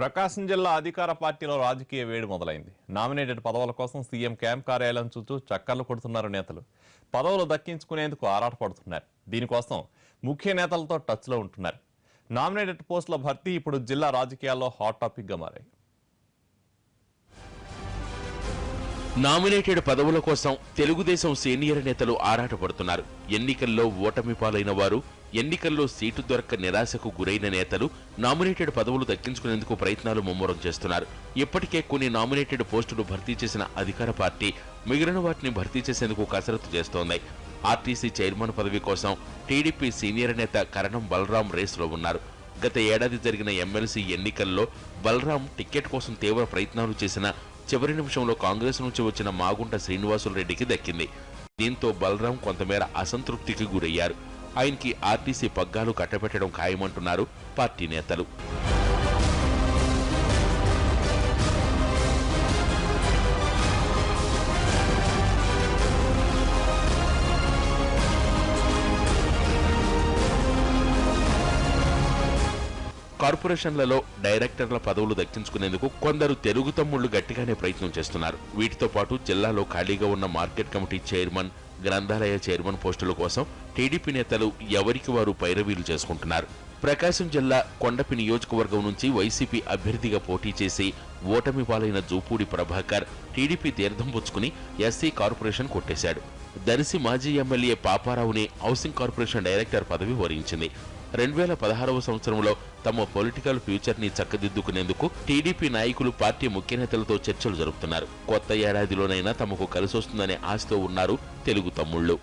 ప్రకాశం జిల్లా అధికార పార్టీలో రాజకీయ వేడి మొదలైంది. నామినేటెడ్ పదవుల కోసం సీఎం క్యాంప్ కార్యాలయం చుట్టూ చక్కర్లు కొడుతున్నారు నేతలు. పదవులు దక్కించుకునేందుకు ఆరాటపడుతున్నారు. దీనికోసం ముఖ్య నేతలతో టచ్లో ఉంటున్నారు. నామినేటెడ్ పోస్టుల భర్తీ ఇప్పుడు జిల్లా రాజకీయాల్లో హాట్ టాపిక్గా మారాయి. నామినేటెడ్ పదవుల కోసం తెలుగుదేశం సీనియర్ నేతలు ఆరాటపడుతున్నారు. ఎన్నికల్లో ఓటమి పాలైన వారు, ఎన్నికల్లో సీటు దొరక్క నిరాశకు గురైన నేతలు నామినేటెడ్ పదవులు దక్కించుకునేందుకు ప్రయత్నాలు ముమ్మరం చేస్తున్నారు. ఇప్పటికే కొన్ని నామినేటెడ్ పోస్టులు భర్తీ చేసిన అధికార పార్టీ మిగిలిన వాటిని భర్తీ చేసేందుకు కసరత్తు చేస్తోంది. ఆర్టీసీ చైర్మన్ పదవి కోసం టీడీపీ సీనియర్ నేత కరణం బలరాం రేసులో ఉన్నారు. గత ఏడాది జరిగిన ఎమ్మెల్సీ ఎన్నికల్లో బలరాం టికెట్ కోసం తీవ్ర ప్రయత్నాలు చేసిన చివరి నిమిషంలో కాంగ్రెస్ నుంచి వచ్చిన మాగుంట శ్రీనివాసులు రెడ్డికి దక్కింది. దీంతో బలరాం కొంతమేర అసంతృప్తికి గురయ్యారు. ఆయనకి ఆర్టీసీ పగ్గాలు కట్టబెట్టడం ఖాయమంటున్నారు పార్టీ నేతలు. కార్పొరేషన్లలో డైరెక్టర్ల పదవులు దక్కించుకునేందుకు కొందరు తెలుగు తమ్ముళ్లు గట్టిగానే ప్రయత్నం చేస్తున్నారు. వీటితో పాటు జిల్లాలో ఖాళీగా ఉన్న మార్కెట్ కమిటీ చైర్మన్, గ్రంథాలయ చైర్మన్ పోస్టుల కోసం టీడీపీ నేతలు ఎవరికి వారు పైరవీలు చేసుకుంటున్నారు. ప్రకాశం జిల్లా కొండపి నియోజకవర్గం నుంచి వైసీపీ అభ్యర్థిగా పోటీ చేసి ఓటమి పాలైన జూపూడి ప్రభాకర్ టీడీపీ తీర్థం పుచ్చుకుని ఎస్సీ కార్పొరేషన్ కొట్టేశాడు. దర్శి మాజీ ఎమ్మెల్యే పాపారావుని హౌసింగ్ కార్పొరేషన్ డైరెక్టర్ పదవి వరించింది. 2016వ సంవత్సరంలో తమ పొలిటికల్ ఫ్యూచర్ ని చక్కదిద్దుకునేందుకు టీడీపీ నాయకులు పార్టీ ముఖ్య నేతలతో చర్చలు జరుపుతున్నారు. కొత్త ఏడాదిలోనైనా తమకు కలిసొస్తుందనే ఆశతో ఉన్నారు తెలుగు తమ్ముళ్లు.